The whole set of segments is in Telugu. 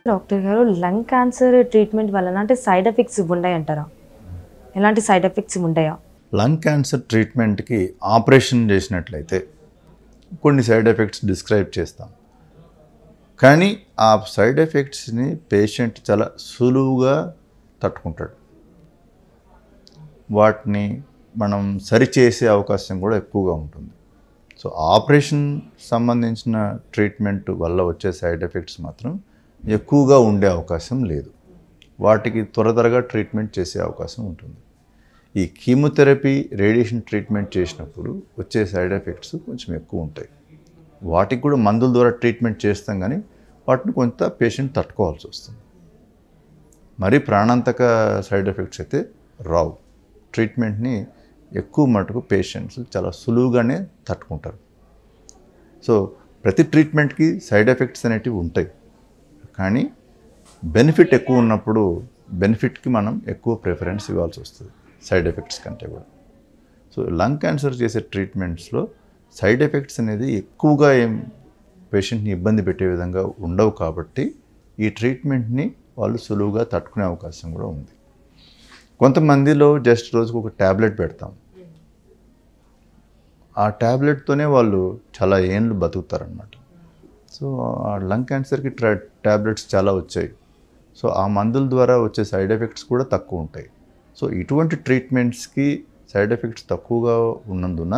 డాక్టర్ గారు లంగ్ క్యాన్సర్ ట్రీట్మెంట్ వలన అంటే సైడ్ ఎఫెక్ట్స్ ఉంటాయంటారా? ఎలాంటి సైడ్ ఎఫెక్ట్స్ ఉంటాయా? లంగ్ క్యాన్సర్ ట్రీట్మెంట్కి ఆపరేషన్ చేసినట్లయితే కొన్ని సైడ్ ఎఫెక్ట్స్ డిస్క్రైబ్ చేస్తాం. కానీ ఆ సైడ్ ఎఫెక్ట్స్ని పేషెంట్ చాలా సులువుగా తట్టుకుంటాడు. వాటిని మనం సరిచేసే అవకాశం కూడా ఎక్కువగా ఉంటుంది. సో ఆపరేషన్ సంబంధించిన ట్రీట్మెంట్ వల్ల వచ్చే సైడ్ ఎఫెక్ట్స్ మాత్రం ఎక్కువగా ఉండే అవకాశం లేదు. వాటికి త్వరగా ట్రీట్మెంట్ చేసే అవకాశం ఉంటుంది. ఈ కీమోథెరపీ, రేడియేషన్ ట్రీట్మెంట్ చేసినప్పుడు వచ్చే సైడ్ ఎఫెక్ట్స్ కొంచెం ఎక్కువ ఉంటాయి. వాటికి కూడా మందుల ద్వారా ట్రీట్మెంట్ చేస్తాం, కానీ వాటిని కొంత పేషెంట్ తట్టుకోవాల్సి వస్తుంది. మరీ ప్రాణాంతక సైడ్ ఎఫెక్ట్స్ అయితే రావు. ట్రీట్మెంట్ని ఎక్కువ మటుకు పేషెంట్స్ చాలా సులువుగానే తట్టుకుంటారు. సో ప్రతి ట్రీట్మెంట్కి సైడ్ ఎఫెక్ట్స్ అనేటివి ఉంటాయి, కానీ బెనిఫిట్ ఎక్కువ ఉన్నప్పుడు బెనిఫిట్కి మనం ఎక్కువ ప్రిఫరెన్స్ ఇవ్వాల్సి వస్తుంది సైడ్ ఎఫెక్ట్స్ కంటే కూడా. సో లంగ్ క్యాన్సర్ చేసే ట్రీట్మెంట్స్లో సైడ్ ఎఫెక్ట్స్ అనేది ఎక్కువగా పేషెంట్ని ఇబ్బంది పెట్టే విధంగా ఉండవు, కాబట్టి ఈ ట్రీట్మెంట్ని వాళ్ళు సులువుగా తట్టుకునే అవకాశం కూడా ఉంది. కొంతమందిలో జస్ట్ రోజుకు ఒక ట్యాబ్లెట్ పెడతాం. ఆ ట్యాబ్లెట్తోనే వాళ్ళు చాలా ఏళ్ళు బతుకుతారనమాట. సో ఆ లంగ్ క్యాన్సర్కి ట్యాబ్లెట్స్ చాలా వచ్చాయి. సో ఆ మందుల ద్వారా వచ్చే సైడ్ ఎఫెక్ట్స్ కూడా తక్కువ ఉంటాయి. సో ఇటువంటి ట్రీట్మెంట్స్కి సైడ్ ఎఫెక్ట్స్ తక్కువగా ఉన్నందున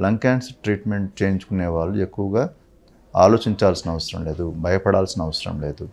లంగ్ క్యాన్సర్ ట్రీట్మెంట్ చేయించుకునే వాళ్ళు ఎక్కువగా ఆలోచించాల్సిన అవసరం లేదు, భయపడాల్సిన అవసరం లేదు.